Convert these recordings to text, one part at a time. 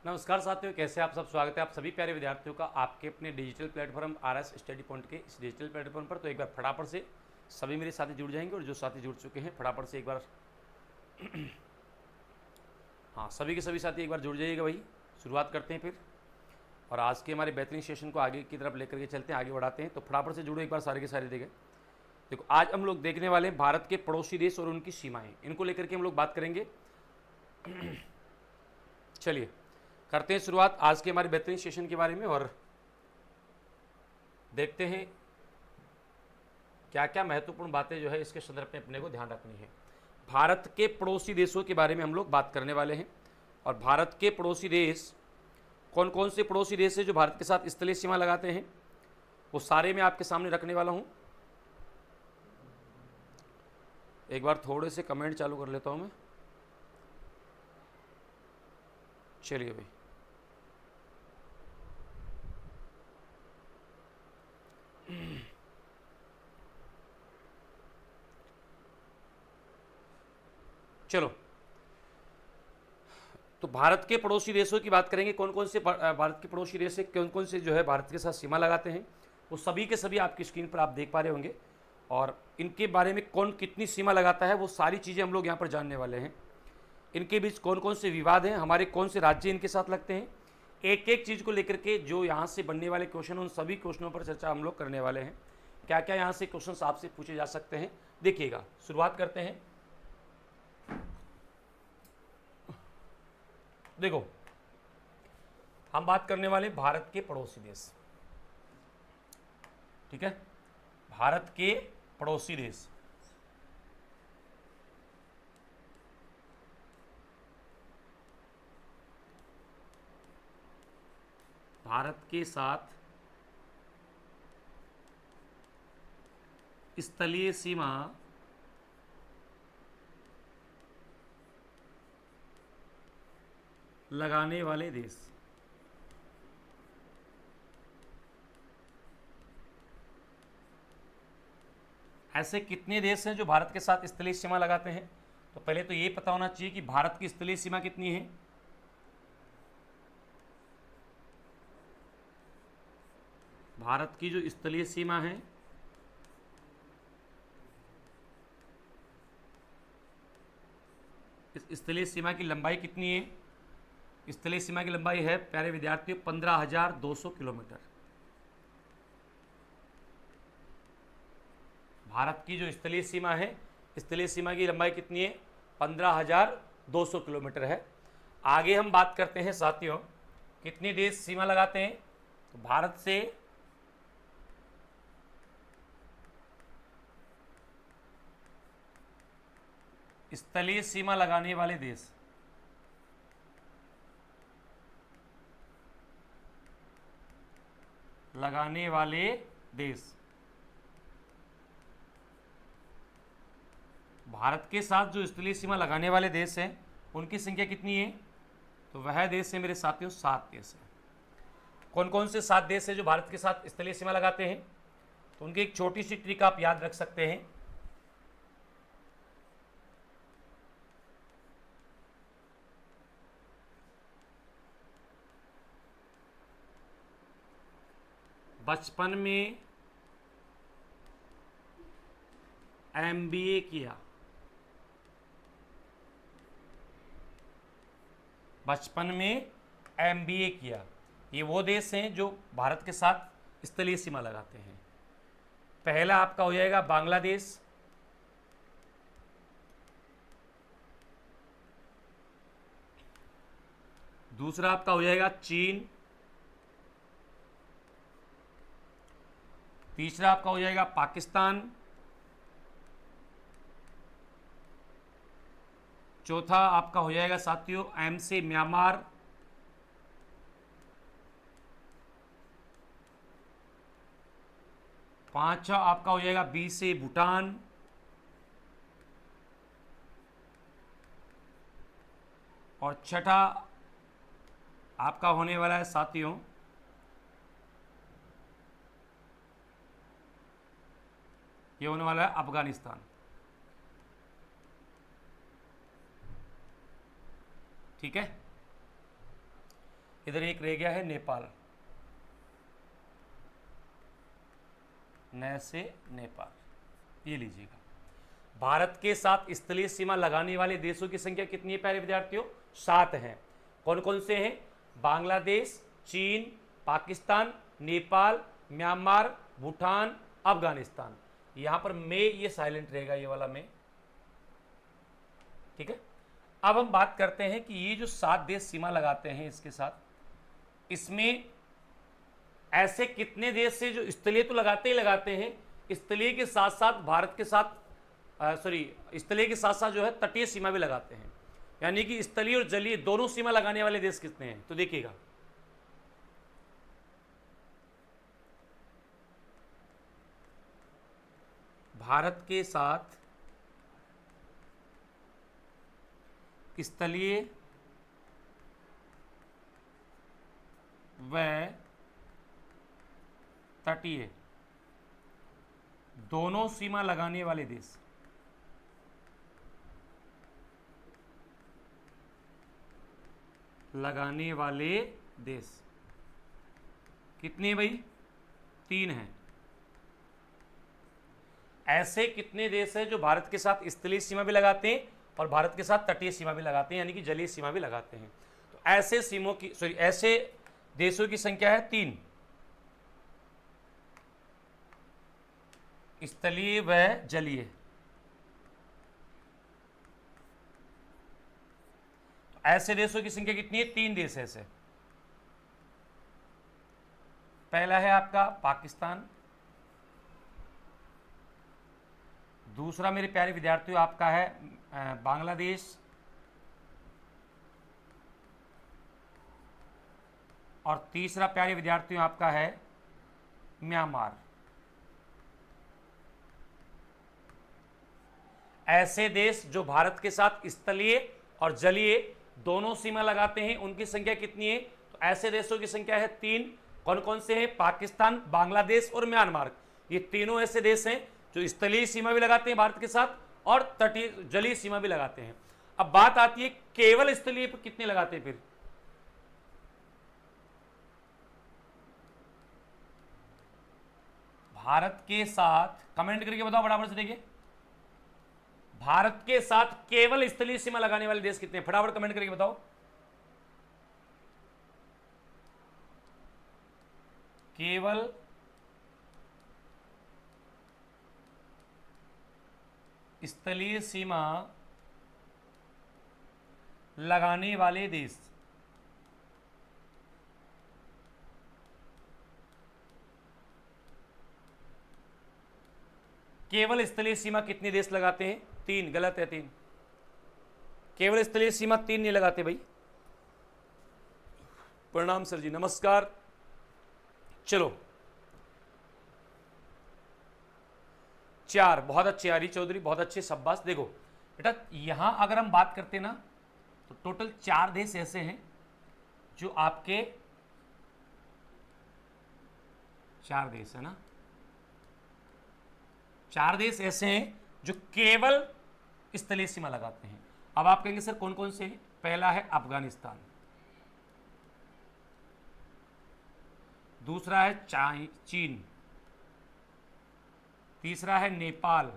नमस्कार साथियों, कैसे आप सब। स्वागत है आप सभी प्यारे विद्यार्थियों का आपके अपने digital platform RS study point के इस डिजिटल प्लेटफॉर्म पर। तो एक बार फटाफट से सभी मेरे साथी जुड़ जाएंगे और जो साथी जुड़ चुके हैं फटाफट से एक बार हाँ, सभी के सभी साथी एक बार जुड़ जाइएगा भाई। शुरुआत करते हैं फिर, और आज के हमारे बेहतरीन सेशन को आगे की तरफ लेकर के चलते हैं, आगे बढ़ाते हैं। तो फटाफट से जुड़ो एक बार सारे के सारे। देखें, देखो आज हम लोग देखने वाले हैं भारत के पड़ोसी देश और उनकी सीमाएं, इनको लेकर के हम लोग बात करेंगे। चलिए करते हैं शुरुआत आज के हमारे बेहतरीन सेशन के बारे में, और देखते हैं क्या क्या महत्वपूर्ण बातें जो है इसके संदर्भ में अपने को ध्यान रखनी है। भारत के पड़ोसी देशों के बारे में हम लोग बात करने वाले हैं। और भारत के पड़ोसी देश कौन कौन से पड़ोसी देश है जो भारत के साथ स्थलीय सीमा लगाते हैं, वो सारे मैं आपके सामने रखने वाला हूं। एक बार थोड़े से कमेंट चालू कर लेता हूं मैं। चलिए भाई, चलो तो भारत के पड़ोसी देशों की बात करेंगे। कौन कौन से भारत के पड़ोसी देश है, कौन कौन से जो है भारत के साथ सीमा लगाते हैं, वो सभी के सभी आपकी स्क्रीन पर आप देख पा रहे होंगे। और इनके बारे में कौन कितनी सीमा लगाता है वो सारी चीज़ें हम लोग यहाँ पर जानने वाले हैं। इनके बीच कौन कौन से विवाद हैं, हमारे कौन से राज्य इनके साथ लगते हैं, एक एक चीज़ को लेकर के जो यहाँ से बनने वाले क्वेश्चन उन सभी क्वेश्चनों पर चर्चा हम लोग करने वाले हैं। क्या क्या यहाँ से क्वेश्चन आपसे पूछे जा सकते हैं, देखिएगा। शुरुआत करते हैं। देखो, हम बात करने वाले भारत के पड़ोसी देश, ठीक है। भारत के पड़ोसी देश, भारत के साथ स्थलीय सीमा लगाने वाले देश। ऐसे कितने देश हैं जो भारत के साथ स्थलीय सीमा लगाते हैं? तो पहले तो ये पता होना चाहिए कि भारत की स्थलीय सीमा कितनी है। भारत की जो स्थलीय सीमा है इस स्थलीय सीमा की लंबाई कितनी है? स्थलीय सीमा की लंबाई है प्यारे विद्यार्थियों 15,200 किलोमीटर। भारत की जो स्थलीय सीमा है, स्थलीय सीमा की लंबाई कितनी है? 15,200 किलोमीटर है। आगे हम बात करते हैं साथियों, कितने देश सीमा लगाते हैं। तो भारत से स्थलीय सीमा लगाने वाले देश, लगाने वाले देश भारत के साथ जो स्थलीय सीमा लगाने वाले देश हैं उनकी संख्या कितनी है? तो वह देश है मेरे साथियों 7 देश है। कौन कौन से 7 देश है जो भारत के साथ स्थलीय सीमा लगाते हैं? तो उनकी एक छोटी सी ट्रिक आप याद रख सकते हैं। बचपन में एमबीए किया, बचपन में एमबीए किया, ये वो देश हैं जो भारत के साथ स्थलीय सीमा लगाते हैं। पहला आपका हो जाएगा बांग्लादेश, दूसरा आपका हो जाएगा चीन, तीसरा आपका हो जाएगा पाकिस्तान, चौथा आपका हो जाएगा साथियों एम से म्यांमार, पांचवा आपका हो जाएगा बी से भूटान, और छठा आपका होने वाला है साथियों ये होने वाला है अफगानिस्तान। ठीक है, इधर एक रह गया है नेपाल, न से नेपाल, ये लीजिएगा। भारत के साथ स्थलीय सीमा लगाने वाले देशों की संख्या कितनी है प्यारे विद्यार्थियों? 7 हैं। कौन कौन से हैं? बांग्लादेश, चीन, पाकिस्तान, नेपाल, म्यांमार, भूटान, अफगानिस्तान। यहां पर में ये साइलेंट रहेगा, ये वाला में, ठीक है। अब हम बात करते हैं कि ये जो 7 देश सीमा लगाते हैं इसके साथ, इसमें ऐसे कितने देश से जो स्थलीय तो लगाते ही लगाते हैं, स्थलीय के साथ साथ भारत के साथ स्थलीय के साथ साथ जो है तटीय सीमा भी लगाते हैं, यानी कि स्थलीय और जलीय दोनों सीमा लगाने वाले देश कितने हैं? तो देखिएगा, भारत के साथ स्थलीय व तटीय दोनों सीमा लगाने वाले देश, कितने हैं भाई? 3 हैं। ऐसे कितने देश हैं जो भारत के साथ स्थलीय सीमा भी लगाते हैं और भारत के साथ तटीय सीमा भी लगाते हैं, यानी कि जलीय सीमा भी लगाते हैं? तो ऐसे देशों की संख्या है 3, स्थलीय व जलीय। तो ऐसे देशों की संख्या कितनी है? 3 देश ऐसे। पहला है आपका पाकिस्तान, दूसरा मेरे प्यारे विद्यार्थियों आपका है बांग्लादेश, और तीसरा प्यारे विद्यार्थियों आपका है म्यांमार। ऐसे देश जो भारत के साथ स्थलीय और जलीय दोनों सीमा लगाते हैं, उनकी संख्या कितनी है? तो ऐसे देशों की संख्या है 3। कौन कौन से हैं? पाकिस्तान, बांग्लादेश और म्यांमार। ये तीनों ऐसे देश हैं जो स्थलीय सीमा भी लगाते हैं भारत के साथ और तटीय जलीय सीमा भी लगाते हैं। अब बात आती है केवल स्थलीय पर कितने लगाते हैं? फिर भारत के साथ, कमेंट करके बताओ फटाफट से, देखिए भारत के साथ केवल स्थलीय सीमा लगाने वाले देश कितने हैं? फटाफट कमेंट करके बताओ। केवल स्थलीय सीमा लगाने वाले देश, केवल स्थलीय सीमा कितने देश लगाते हैं? 3। गलत है, 3 केवल स्थलीय सीमा 3 नहीं लगाते भाई। प्रणाम सर जी, नमस्कार। चलो 4, बहुत अच्छे हरी चौधरी, बहुत अच्छे, शाबाश। देखो बेटा, यहां अगर हम बात करते ना तो टोटल 4 देश ऐसे हैं जो आपके 4 देश है ना, 4 देश ऐसे हैं जो केवल स्थलीय सीमा लगाते हैं। अब आप कहेंगे सर कौन कौन से हैं? पहला है अफगानिस्तान, दूसरा है चीन, तीसरा है नेपाल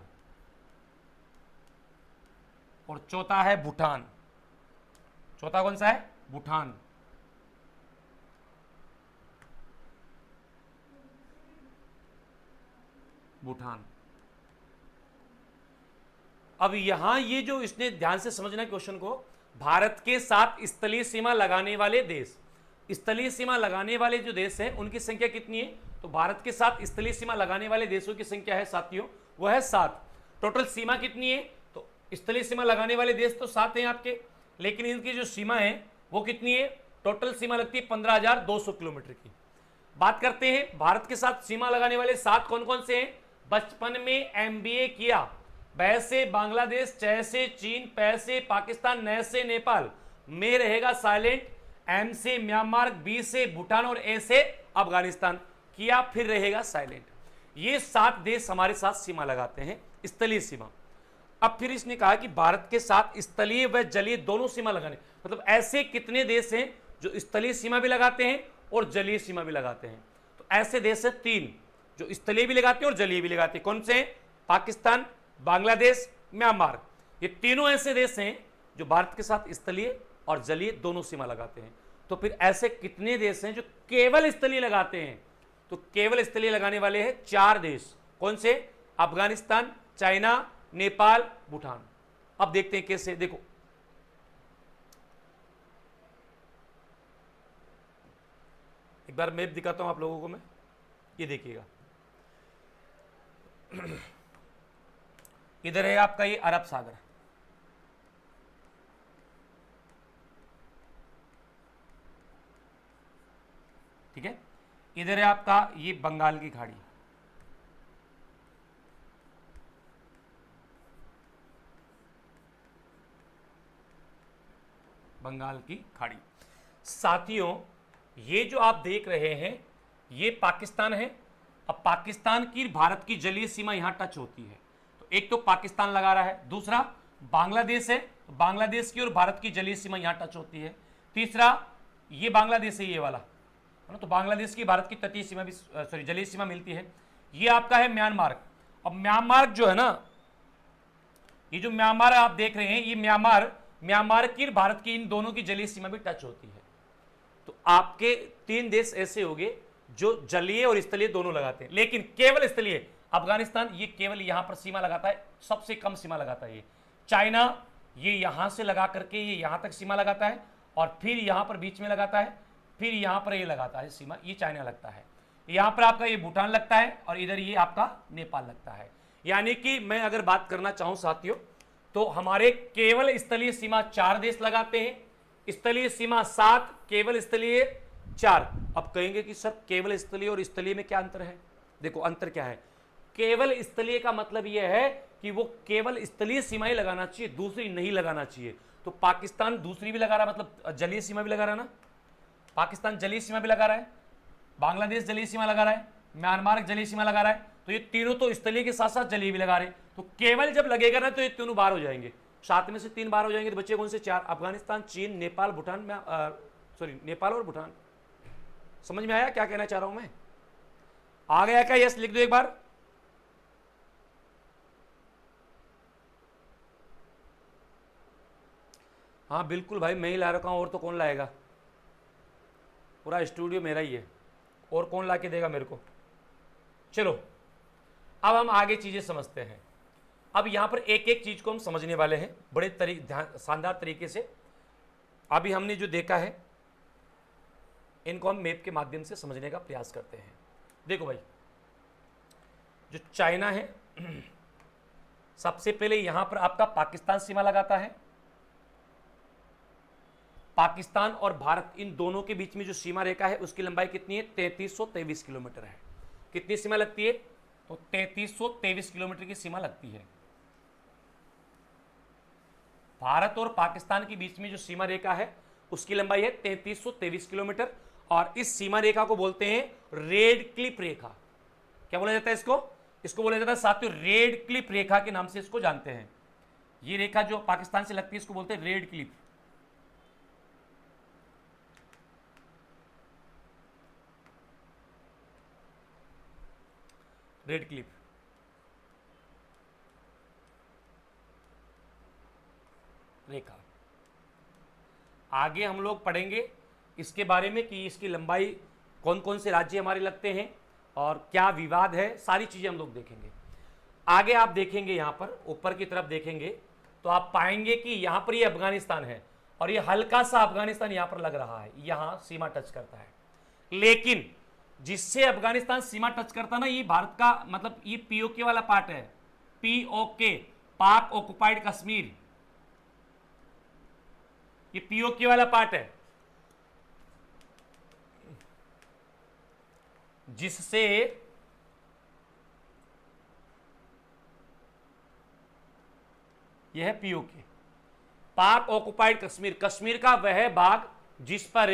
और चौथा है भूटान। चौथा कौन सा है? भूटान। भूटान। अब यहां ये जो इसने ध्यान से समझना क्वेश्चन को, भारत के साथ स्थलीय सीमा लगाने वाले देश, स्थलीय सीमा लगाने वाले जो देश हैं उनकी संख्या कितनी है? तो भारत के साथ स्थलीय सीमा लगाने वाले देशों की संख्या है साथियों, वह है 7। टोटल सीमा कितनी है? तो स्थलीय सीमा लगाने वाले देश तो 7 हैं आपके, लेकिन इनकी जो सीमा है वो कितनी है? टोटल सीमा लगती है 15,200 किलोमीटर की। बात करते हैं भारत के साथ सीमा लगाने वाले 7 कौन कौन से हैं? बचपन में MBA किया, ब से बांग्लादेश, च से चीन, प से पाकिस्तान, न से नेपाल, में रहेगा साइलेंट, M से म्यांमार, B से भूटान और A से अफगानिस्तान, किया फिर रहेगा साइलेंट। ये 7 देश हमारे साथ सीमा लगाते हैं, स्थलीय सीमा। अब फिर इसने कहा कि भारत के साथ स्थलीय व जलीय दोनों सीमा लगाने, मतलब ऐसे कितने देश हैं जो स्थलीय सीमा भी लगाते हैं और जलीय सीमा भी लगाते हैं। तो ऐसे देश है 3 जो स्थलीय भी लगाते हैं और जलीय भी लगाते हैं। कौन से हैं? पाकिस्तान, बांग्लादेश, म्यांमार। ये तीनों ऐसे देश हैं जो भारत के साथ स्थलीय और जलीय दोनों सीमा लगाते हैं। तो फिर ऐसे कितने देश हैं जो केवल स्थलीय लगाते हैं? तो केवल स्थलीय लगाने वाले हैं 4 देश। कौन से? अफगानिस्तान, चाइना, नेपाल, भूटान। अब देखते हैं कैसे। देखो एक बार मैप दिखाता हूं आप लोगों को मैं, ये देखिएगा। इधर है आपका ये अरब सागर, ठीक है। इधर है आपका ये बंगाल की खाड़ी, बंगाल की खाड़ी। साथियों ये जो आप देख रहे हैं ये पाकिस्तान है। अब पाकिस्तान की भारत की जलीय सीमा यहां टच होती है, तो एक तो पाकिस्तान लगा रहा है, दूसरा बांग्लादेश है, तो बांग्लादेश की और भारत की जलीय सीमा यहां टच होती है, तीसरा ये बांग्लादेश है, ये वाला है ना, तो बांग्लादेश की भारत की तटीय सीमा भी जलीय सीमा मिलती है। ये आपका है म्यांमार। अब म्यांमार जो है ना, ये जो म्यांमार आप देख रहे हैं, ये म्यांमार की भारत की इन दोनों की जलीय सीमा भी टच होती है। तो आपके 3 देश ऐसे हो गए जो जलीय और स्थलीय दोनों लगाते हैं, लेकिन केवल स्थलीय अफगानिस्तान ये केवल यहां पर सीमा लगाता है, सबसे कम सीमा लगाता है। ये चाइना ये यहां से लगा करके ये यहां तक सीमा लगाता है और फिर यहां पर बीच में लगाता है, फिर यहां पर ये लगाता है सीमा, ये चाइना लगता है। यहां पर आपका ये भूटान लगता है और इधर ये आपका नेपाल लगता है। यानी कि मैं अगर बात करना चाहूं साथियों, तो हमारे केवल स्थलीय सीमा 4 देश लगाते हैं, स्थलीय सीमा 7, केवल स्थलीय 4। अब कहेंगे कि सर केवल स्थलीय और स्थलीय में क्या अंतर है? देखो अंतर क्या है। केवल स्थलीय का मतलब यह है कि वो केवल स्थलीय सीमाएं लगाना चाहिए, दूसरी नहीं लगाना चाहिए। तो पाकिस्तान दूसरी भी लगा रहा, मतलब जलीय सीमा भी लगा रहा ना, पाकिस्तान जलीय सीमा भी लगा रहा है, बांग्लादेश जलीय सीमा लगा रहा है, म्यांमार जलीय सीमा लगा रहा है। तो ये तीनों तो स्थलीय के साथ साथ जलीय भी लगा रहे हैं। तो केवल जब लगेगा ना तो ये तीनों बाहर हो जाएंगे, 7 में से 3 बाहर हो जाएंगे, तो बच्चे कौन से 4? अफगानिस्तान, चीन, नेपाल, भूटान में नेपाल और भूटान। समझ में आया क्या कहना चाह रहा हूं मैं? आ गया क्या? यस लिख दो एक बार। हाँ बिल्कुल भाई, मैं ही ला रखा हूं, और तो कौन लाएगा? पूरा स्टूडियो मेरा ही है, और कौन ला के देगा मेरे को? चलो अब हम आगे चीजें समझते हैं। अब यहां पर एक एक चीज को हम समझने वाले हैं बड़े शानदार तरीके से। अभी हमने जो देखा है इनको हम मैप के माध्यम से समझने का प्रयास करते हैं। देखो भाई, जो चाइना है सबसे पहले यहां पर आपका पाकिस्तान सीमा लगाता है। पाकिस्तान और भारत इन दोनों के बीच में जो सीमा रेखा है उसकी लंबाई कितनी है? 3323 किलोमीटर है। कितनी सीमा लगती है? तो 3323 किलोमीटर की सीमा लगती है। भारत और पाकिस्तान के बीच में जो सीमा रेखा है उसकी लंबाई है 3323 किलोमीटर, और इस सीमा रेखा को बोलते हैं रेड क्लिफ रेखा। क्या बोला जाता है इसको? इसको बोला जाता है साथियों रेड क्लिफ रेखा के नाम से इसको जानते हैं। ये रेखा जो पाकिस्तान से लगती है इसको बोलते हैं रेड क्लिफ। रेड क्लिफ रेखा। आगे हम लोग पढ़ेंगे इसके बारे में कि इसकी लंबाई कौन कौन से राज्य हमारे लगते हैं और क्या विवाद है, सारी चीजें हम लोग देखेंगे। आगे आप देखेंगे यहां पर ऊपर की तरफ देखेंगे तो आप पाएंगे कि यहां पर ये अफगानिस्तान है और ये हल्का सा अफगानिस्तान यहां पर लग रहा है, यहां सीमा टच करता है। लेकिन जिससे अफगानिस्तान सीमा टच करता ना, ये भारत का मतलब ये पीओके वाला पार्ट है, पीओके, पाक ऑक्युपाइड कश्मीर, ये पीओके वाला पार्ट है, जिससे यह है पीओके, पाक ऑक्युपाइड कश्मीर, कश्मीर का वह भाग जिस पर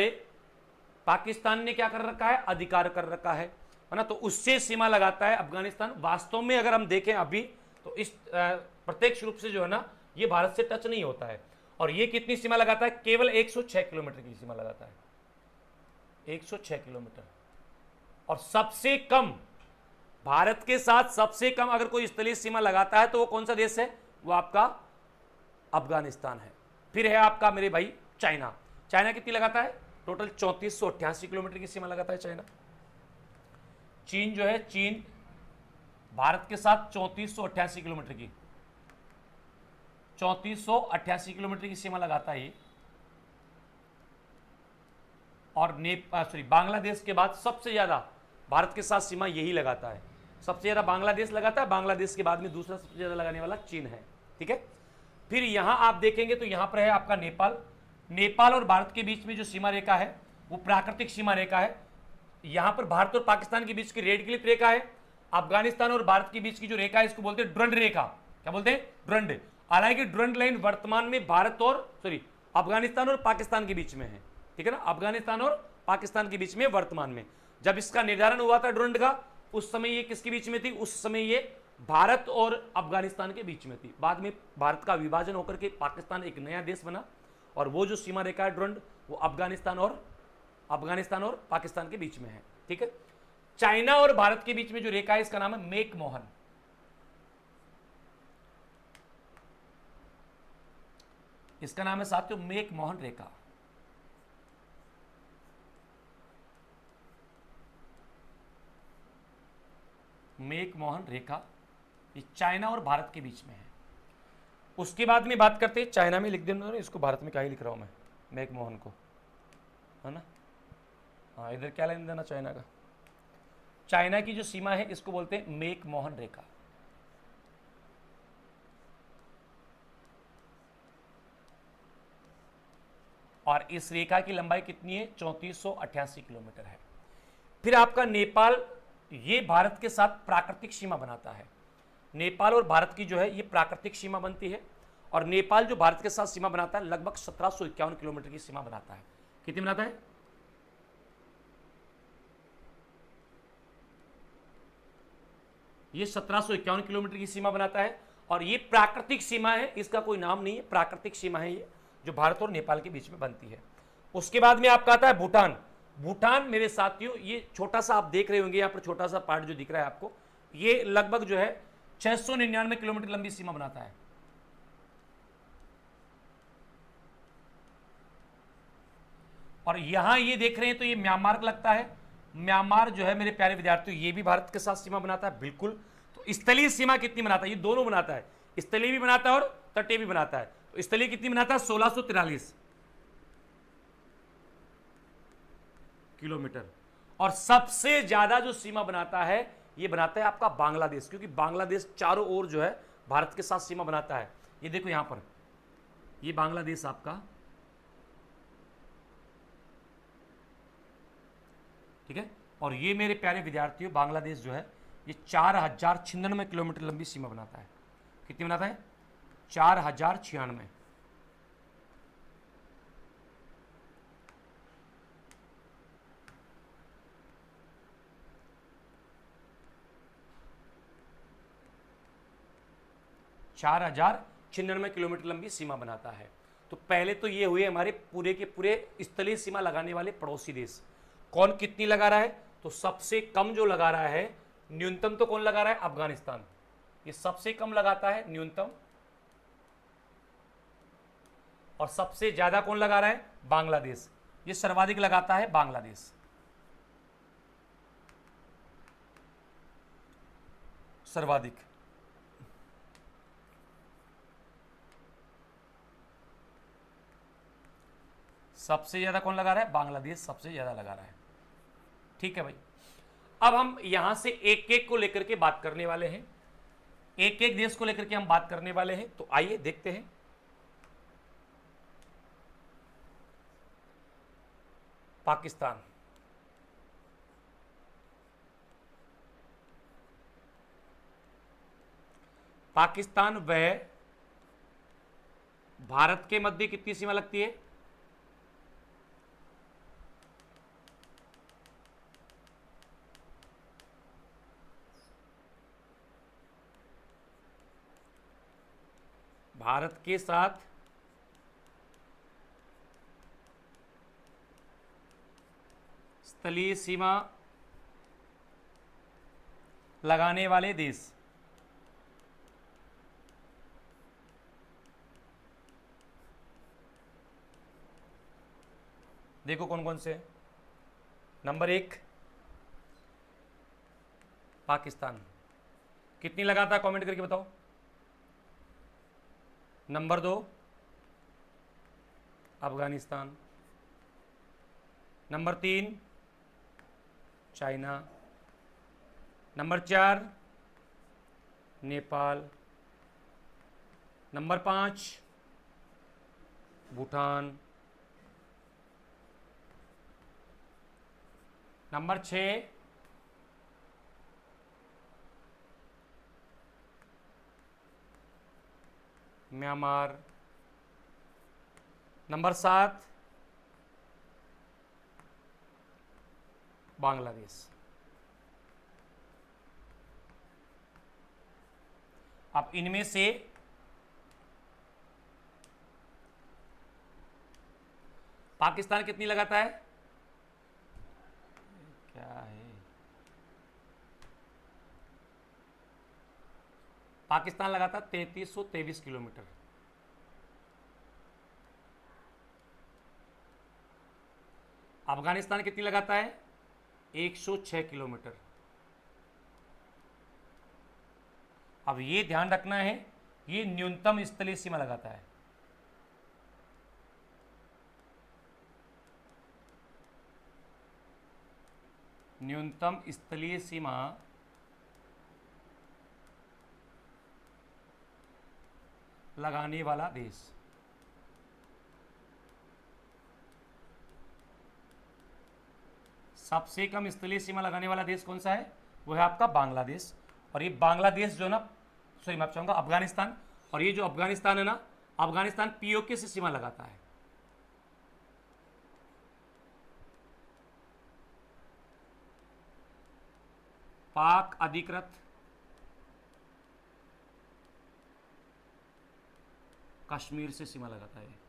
पाकिस्तान ने क्या कर रखा है? अधिकार कर रखा है ना, तो उससे सीमा लगाता है अफगानिस्तान। वास्तव में अगर हम देखें अभी तो इस प्रत्यक्ष रूप से जो है ना ये भारत से टच नहीं होता है। और ये कितनी सीमा लगाता है? केवल 106 किलोमीटर की सीमा लगाता है। 106 किलोमीटर। और सबसे कम, भारत के साथ सबसे कम अगर कोई स्थलीय सीमा लगाता है तो वो कौन सा देश है? वो आपका अफगानिस्तान है। फिर है आपका मेरे भाई चाइना। चाइना कितनी लगाता है? टोटल 3488 किलोमीटर की सीमा लगाता है चाइना। चीन जो है, चीन भारत के साथ 3488 किलोमीटर की 3488 किलोमीटर की सीमा लगाता है ये। और बांग्लादेश के बाद सबसे ज्यादा भारत के साथ सीमा यही लगाता है। सबसे ज्यादा बांग्लादेश लगाता है, बांग्लादेश के बाद में दूसरा सबसे ज्यादा लगाने वाला चीन है। ठीक है। फिर यहां आप देखेंगे तो यहां पर है आपका नेपाल। नेपाल और भारत के बीच में जो सीमा रेखा है वो प्राकृतिक सीमा रेखा है। यहां पर भारत और पाकिस्तान के बीच की रेड क्लिफ रेखा है। अफगानिस्तान और भारत के बीच की जो रेखा है इसको बोलते हैं ड्रंड रेखा। क्या बोलते हैं? ड्रंड। हालांकि ड्रंड लाइन वर्तमान में भारत और अफगानिस्तान और पाकिस्तान के बीच में है। ठीक है ना, अफगानिस्तान और पाकिस्तान के बीच में वर्तमान में। जब इसका निर्धारण हुआ था ड्रंड का, उस समय ये किसके बीच में थी? उस समय ये भारत और अफगानिस्तान के बीच में थी। बाद में भारत का विभाजन होकर के पाकिस्तान एक नया देश बना और वो जो सीमा रेखा है ड्रंड, वो अफगानिस्तान और पाकिस्तान के बीच में है। ठीक है। चाइना और भारत के बीच में जो रेखा है इसका नाम है मेक मोहन। इसका नाम है साथियों मेक मोहन रेखा। मेक मोहन रेखा ये चाइना और भारत के बीच में है। उसके बाद में बात करते हैं, चाइना में लिख देना, इसको भारत में क्या ही लिख रहा हूं मैं, मेक मोहन को, है ना। हाँ, इधर क्या लेना देना चाइना का? चाइना की जो सीमा है इसको बोलते हैं मेक मोहन रेखा। और इस रेखा की लंबाई कितनी है? 3488 किलोमीटर है। फिर आपका नेपाल, ये भारत के साथ प्राकृतिक सीमा बनाता है। नेपाल और भारत की जो है ये प्राकृतिक सीमा बनती है। और नेपाल जो भारत के साथ सीमा बनाता है लगभग 1751 किलोमीटर की सीमा बनाता है। कितनी बनाता है? ये 1751 किलोमीटर की सीमा बनाता है। और ये प्राकृतिक सीमा है, इसका कोई नाम नहीं है, प्राकृतिक सीमा है ये, जो भारत और नेपाल के बीच में बनती है। उसके बाद में आपका आता है भूटान। भूटान मेरे साथियों, ये छोटा सा आप देख रहे होंगे, यहाँ पर छोटा सा पार्ट जो दिख रहा है आपको, ये लगभग जो है 699 किलोमीटर लंबी सीमा बनाता है। और यहां ये देख रहे हैं तो ये म्यांमार लगता है। म्यांमार जो है मेरे प्यारे विद्यार्थियों, ये भी भारत के साथ सीमा बनाता है, बिल्कुल। तो स्थलीय सीमा कितनी बनाता है? ये दोनों बनाता है, स्थलीय भी बनाता है और तटीय भी बनाता है। तो स्थलीय कितनी बनाता है? 1643 किलोमीटर। और सबसे ज्यादा जो सीमा बनाता है ये बनाता है आपका बांग्लादेश, क्योंकि बांग्लादेश चारों ओर जो है भारत के साथ सीमा बनाता है। ये देखो यहां पर, ये बांग्लादेश आपका, ठीक है। और ये मेरे प्यारे विद्यार्थियों बांग्लादेश जो है ये 4096 किलोमीटर लंबी सीमा बनाता है। कितनी बनाता है? 4096। चार हजार 96 किलोमीटर लंबी सीमा बनाता है। तो पहले तो ये हुए हमारे पूरे के पूरे स्थलीय सीमा लगाने वाले पड़ोसी देश। कौन कितनी लगा रहा है? तो सबसे कम जो लगा रहा है, न्यूनतम तो कौन लगा रहा है? अफगानिस्तान। ये सबसे कम लगाता है न्यूनतम। और सबसे ज्यादा कौन लगा रहा है? बांग्लादेश। ये सर्वाधिक लगाता है बांग्लादेश, सर्वाधिक। सबसे ज्यादा कौन लगा रहा है? बांग्लादेश सबसे ज्यादा लगा रहा है। ठीक है भाई। अब हम यहां से एक एक को लेकर के बात करने वाले हैं, एक एक देश को लेकर के हम बात करने वाले हैं। तो आइए देखते हैं। पाकिस्तान, पाकिस्तान व भारत के मध्य कितनी सीमा लगती है? भारत के साथ स्थलीय सीमा लगाने वाले देश। देखो कौन कौन से हैं। नंबर 1 पाकिस्तान, कितनी लगाता है कमेंट करके बताओ। Number 2 Afghanistan. Number 3 China. Number 4 Nepal. Number 5 Bhutan. Number 6 Myanmar. Number 7 Bangladesh. अब इनमें से पाकिस्तान कितनी लगाता है? क्या है, पाकिस्तान लगाता 3323 किलोमीटर। अफगानिस्तान कितनी लगाता है? 106 किलोमीटर। अब ये ध्यान रखना है, ये न्यूनतम स्थलीय सीमा लगाता है। न्यूनतम स्थलीय सीमा लगाने वाला देश। सबसे कम स्थलीय सीमा लगाने वाला देश कौन सा है? वो है आपका बांग्लादेश। और ये बांग्लादेश जो ना, सॉरी मैं चाहूंगा अफगानिस्तान, और ये जो अफगानिस्तान है ना, अफगानिस्तान पीओके से सीमा लगाता है। पाक अधिकृत कश्मीर से सीमा लगाता है।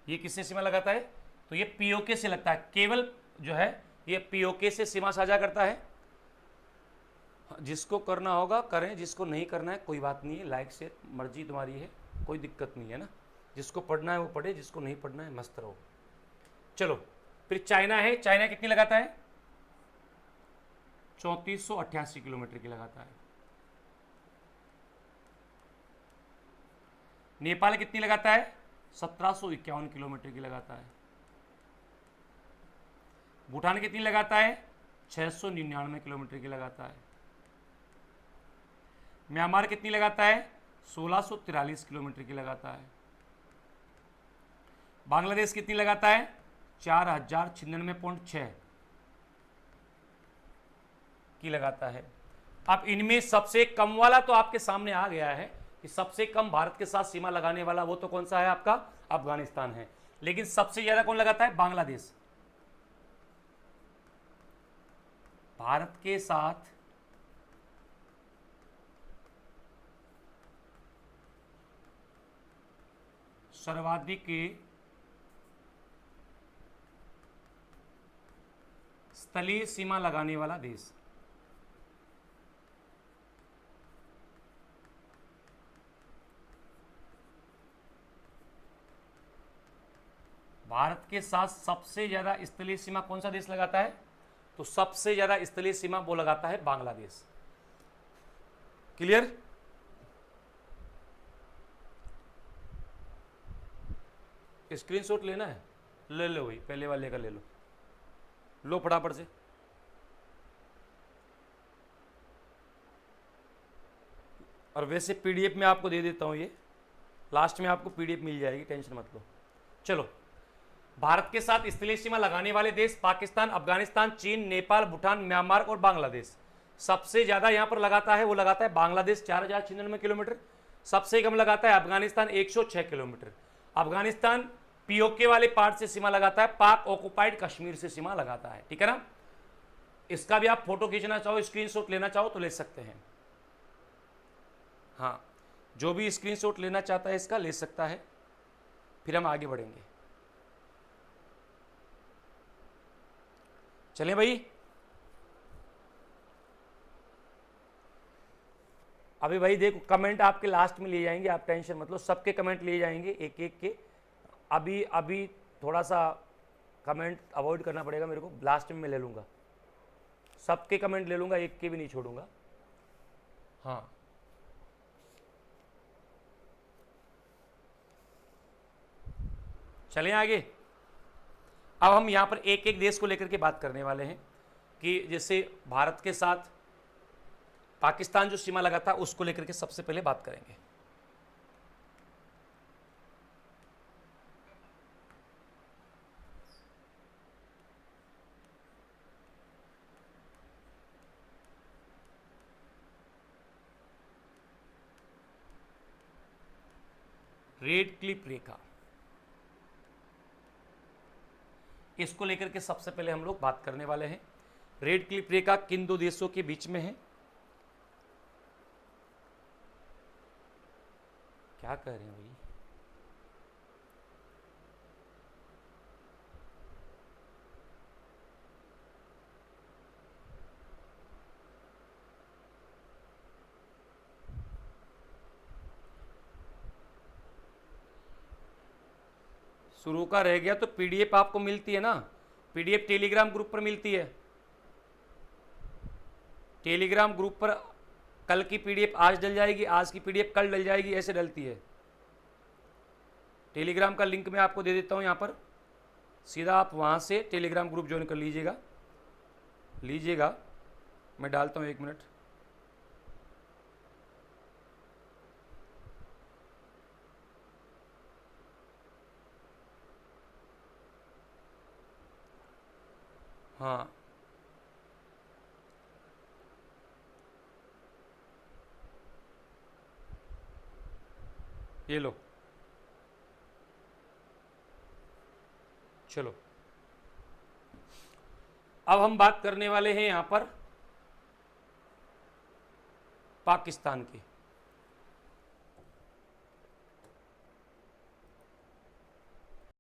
ये किससे सीमा लगाता है? तो ये पीओके से लगता है, केवल जो है ये पीओके से सीमा साझा करता है। जिसको करना होगा करें, जिसको नहीं करना है कोई बात नहीं है, लाइक से मर्जी तुम्हारी है, कोई दिक्कत नहीं है ना। जिसको पढ़ना है वो पढ़े, जिसको नहीं पढ़ना है मस्त रहो। चलो फिर चाइना है, चाइना कितनी लगाता है? 3488 किलोमीटर की लगाता है। नेपाल कितनी लगाता है? 1751 किलोमीटर की लगाता है। भूटान कितनी लगाता है? 699 किलोमीटर की लगाता है। म्यांमार कितनी लगाता है? 1643 किलोमीटर की लगाता है। बांग्लादेश कितनी लगाता है? 4096.6 की लगाता है। अब इनमें सबसे कम वाला तो आपके सामने आ गया है कि सबसे कम भारत के साथ सीमा लगाने वाला वो तो कौन सा है? आपका अफगानिस्तान है। लेकिन सबसे ज्यादा कौन लगाता है? बांग्लादेश। भारत के साथ सर्वाधिक स्थलीय सीमा लगाने वाला देश। भारत के साथ सबसे ज्यादा स्थलीय सीमा कौन सा देश लगाता है? तो सबसे ज्यादा स्थलीय सीमा वो लगाता है बांग्लादेश। क्लियर? स्क्रीनशॉट लेना है? ले लो, वही पहले वाले का ले लो, लो फटाफट से। और वैसे पीडीएफ में आपको दे देता हूं, ये लास्ट में आपको पीडीएफ मिल जाएगी, टेंशन मत लो। चलो, भारत के साथ स्थलीय सीमा लगाने वाले देश पाकिस्तान, अफगानिस्तान, चीन, नेपाल, भूटान, म्यांमार और बांग्लादेश। सबसे ज्यादा यहां पर लगाता है वो लगाता है बांग्लादेश 4096 किलोमीटर। सबसे कम लगाता है अफगानिस्तान 106 किलोमीटर। अफगानिस्तान पीओके वाले पार्ट से सीमा लगाता है, पाक ऑक्युपाइड कश्मीर से सीमा लगाता है। ठीक है ना? इसका भी आप फोटो खींचना चाहो, स्क्रीनशॉट लेना चाहो तो ले सकते हैं। हाँ, जो भी स्क्रीनशॉट लेना चाहता है इसका ले सकता है। फिर हम आगे बढ़ेंगे। चलें भाई, अभी भाई देखो कमेंट आपके लास्ट में लिए जाएंगे, आप टेंशन मत लो, सबके कमेंट लिए जाएंगे एक एक के। अभी अभी थोड़ा सा कमेंट अवॉइड करना पड़ेगा मेरे को, लास्ट में मैं ले लूँगा, सबके कमेंट ले लूँगा, एक के भी नहीं छोड़ूंगा। हाँ, चलें आगे। अब हम यहाँ पर एक एक देश को लेकर के बात करने वाले हैं कि जैसे भारत के साथ पाकिस्तान जो सीमा लगा था उसको लेकर के सबसे पहले बात करेंगे। रेड क्लिफ रेखा, इसको लेकर के सबसे पहले हम लोग बात करने वाले हैं। रेड क्लिफ रेखा किन दो देशों के बीच में है? क्या कह रहे हैं भाई? शुरू का रह गया तो पीडीएफ आपको मिलती है ना, पीडीएफ टेलीग्राम ग्रुप पर मिलती है। टेलीग्राम ग्रुप पर कल की पीडीएफ आज डल जाएगी, आज की पीडीएफ कल डल जाएगी, ऐसे डलती है। टेलीग्राम का लिंक मैं आपको दे देता हूँ यहाँ पर, सीधा आप वहाँ से टेलीग्राम ग्रुप ज्वाइन कर लीजिएगा। मैं डालता हूँ, 1 मिनट। हाँ, ये लो, चलो अब हम बात करने वाले हैं यहाँ पर पाकिस्तान की।